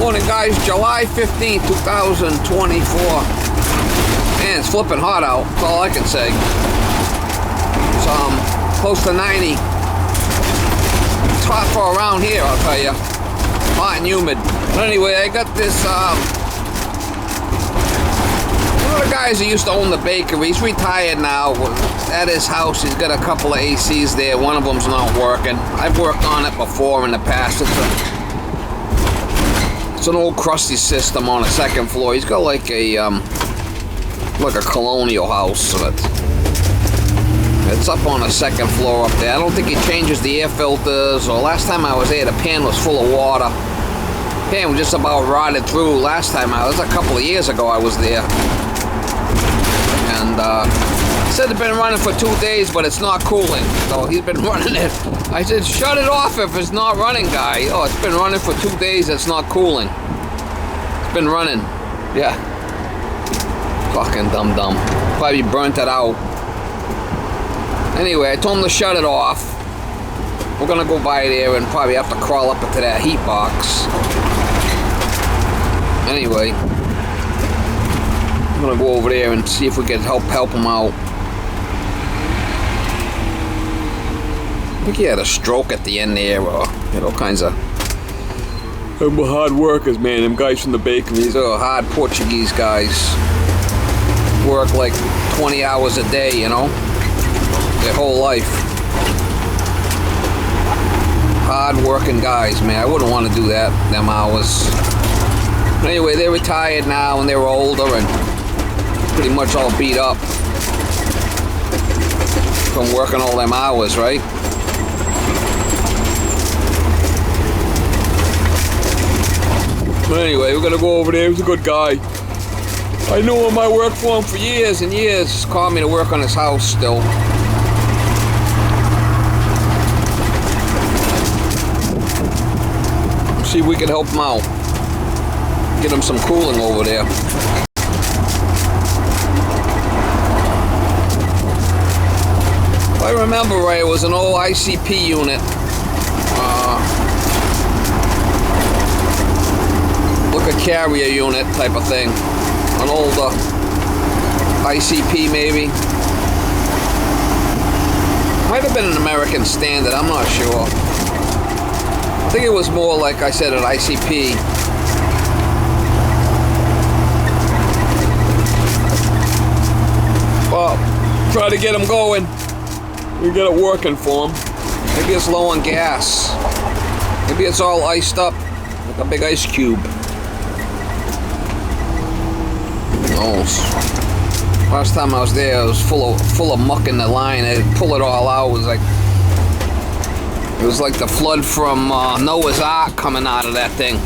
Morning guys, July 15th, 2024. Man, it's flipping hot out, that's all I can say. It's close to 90. It's hot for around here, I'll tell you. Hot and humid. But anyway, I got this, one of the guys who used to own the bakery, he's retired now. At his house, he's got a couple of ACs there. One of them's not working. I've worked on it before in the past. It's an old crusty system on the second floor. He's got like a colonial house. So it's up on the second floor up there. I don't think he changes the air filters. Or last time I was there, the pan was full of water. The pan was just about rotted through. Last time I was, a couple of years ago, I was there. And said it's been running for 2 days, but it's not cooling. So he's been running it. I said, shut it off if it's not running, guy. Oh, it's been running for 2 days. It's not cooling. It's been running. Yeah. Fucking dum-dum. Probably burnt it out. Anyway, I told him to shut it off. We're gonna go by there and probably have to crawl up into that heat box. Anyway, I'm gonna go over there and see if we can help him out. I think he had a stroke at the end there, or all kinds of hard workers, man. Them guys from the bakery, these are hard Portuguese guys. Work like 20 hours a day, you know, their whole life. Hard working guys, man. I wouldn't want to do that, them hours. But anyway, they're retired now and they're older and pretty much all beat up from working all them hours, right? But anyway, we're gonna go over there. He's a good guy. I knew him. I worked for him for years and years. He's called me to work on his house still. See if we can help him out. Get him some cooling over there. If I remember right, it was an old ICP unit. Like a carrier unit type of thing. An older ICP maybe. Might have been an American Standard, I'm not sure. I think it was more, like I said, an ICP. Well, try to get him going. We get it working for him. Maybe it's low on gas. Maybe it's all iced up like a big ice cube. Last time I was there, it was full of muck in the line. I'd pull it all out. It was like the flood from Noah's Ark coming out of that thing.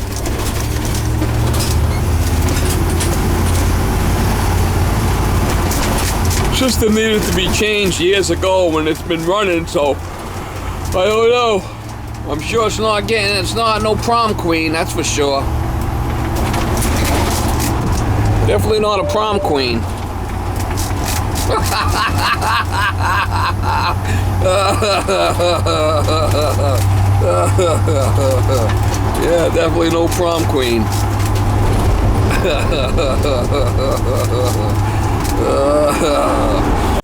System needed to be changed years ago when it's been running, so I don't know. I'm sure it's not no prom queen, that's for sure. Definitely not a prom queen. Yeah, definitely no prom queen.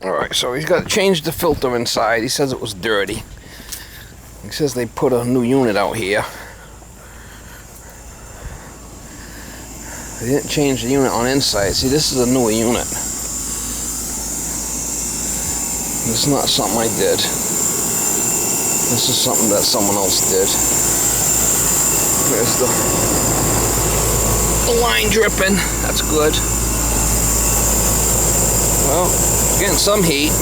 Alright, so he's got to change the filter inside. He says it was dirty. He says they put a new unit out here. They didn't change the unit on inside. See, this is a newer unit. This is not something I did. This is something that someone else did. There's the line dripping. That's good. Well, getting some heat.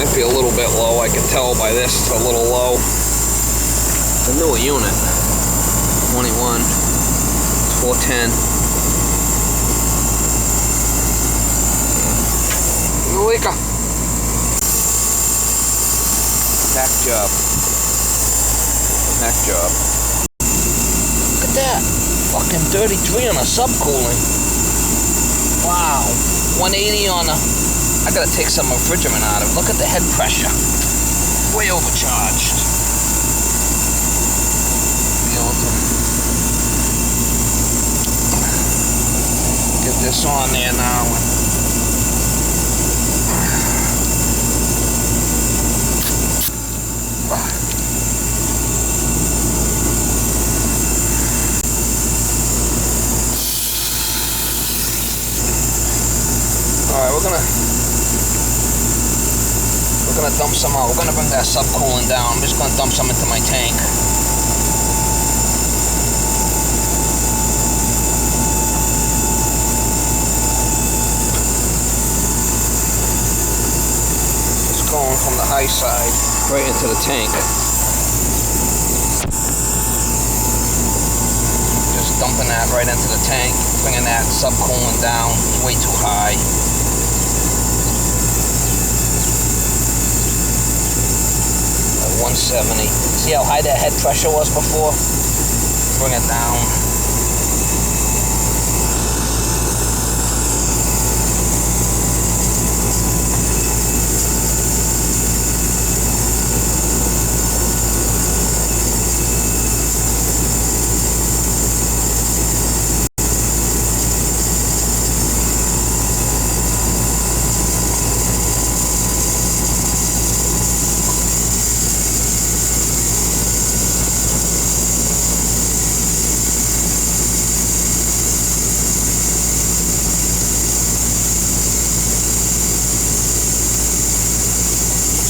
Might be a little bit low. I can tell by this it's a little low. It's a newer unit. 21. 410. Eureka! Hack job. Hack job. Look at that. Fucking 33 on a subcooling. Wow. 180 on a... I gotta take some refrigerant out of it. Look at the head pressure. Way overcharged. Be able to this on there now. Alright, we're gonna dump some out. We're gonna bring that subcooling down. I'm just gonna dump some into my tank. It's going from the high side right into the tank. Just dumping that right into the tank, bringing that subcooling down. It's way too high. 170. See how high that head pressure was before? Bring it down.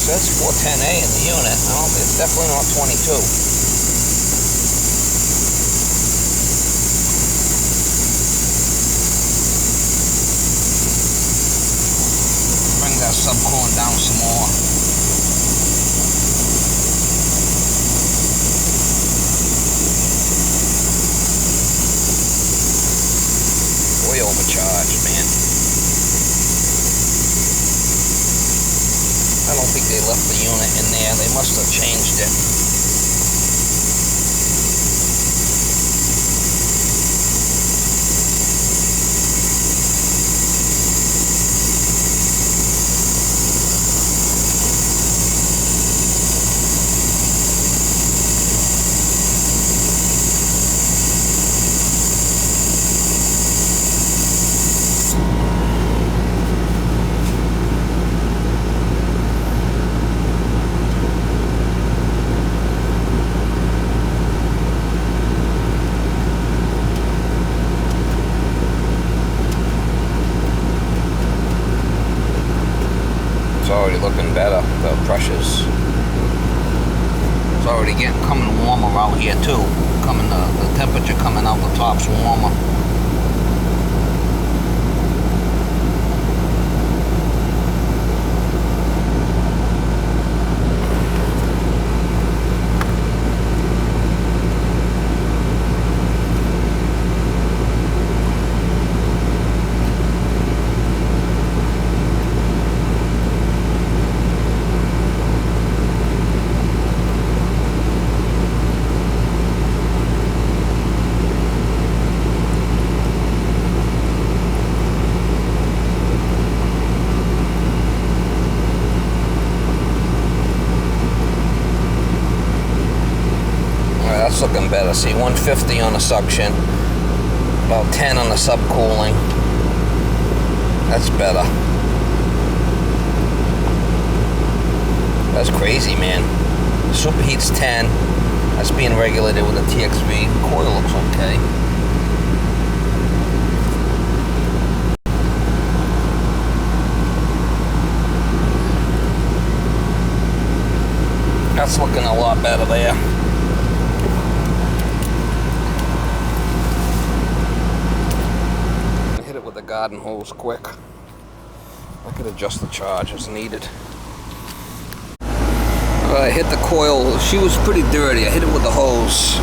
That's 410A in the unit. No, it's definitely not 22. Bring that subcoolant down some more. Way overcharged, man. I don't think they left the unit in there. They must have changed it. Already looking better. The pressure's it's already coming warmer out here too. The temperature coming out the top's warmer. That's looking better. See, 150 on the suction, about 10 on the subcooling. That's better. That's crazy, man. Superheat's 10. That's being regulated with a TXV. Coil looks okay. That's looking a lot better there. With the garden hose quick. I could adjust the charge as needed. I hit the coil. She was pretty dirty. I hit it with the hose.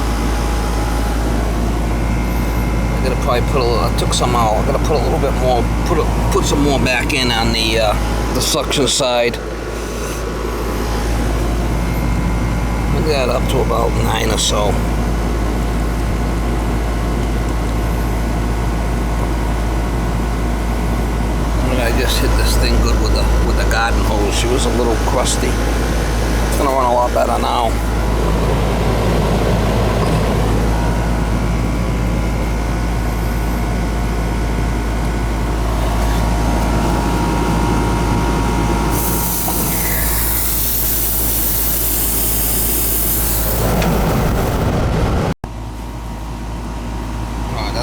I gotta probably I took some out. I gotta put a little bit more, put some more back in on the suction side. I got up to about 9 or so. I just hit this thing good with the garden hose. She was a little crusty. It's gonna run a lot better now.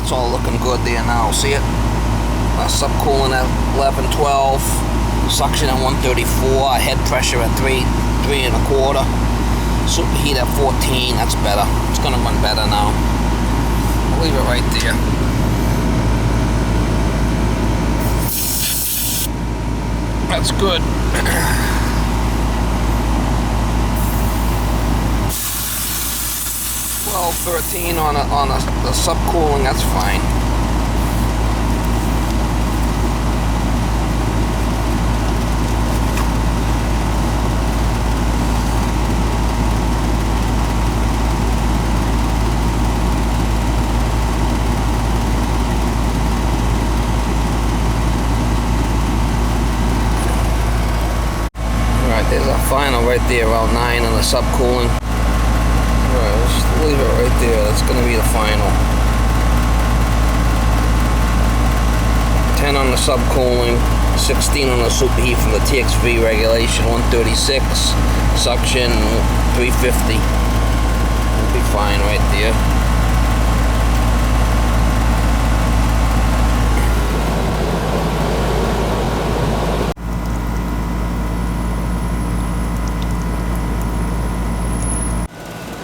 It's all looking good there now. See it? Subcooling at 11, 12. Suction at 134. Head pressure at 3 1/4. Superheat at 14. That's better. It's gonna run better now. I'll leave it right there. That's good. 12, 13 on the subcooling. That's fine. There's a final right there, around 9 on the subcooling. Alright, let's just leave it right there. That's going to be the final. 10 on the subcooling, 16 on the superheat from the TXV regulation, 136, suction, 350. We'll be fine right there.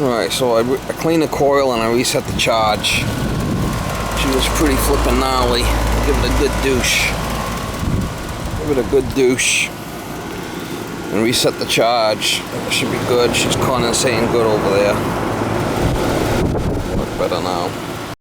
Alright, so I cleaned the coil and I reset the charge. She was pretty flippin' gnarly. Give it a good douche. Give it a good douche. And reset the charge. Should be good. She's condensating good over there. Look better now.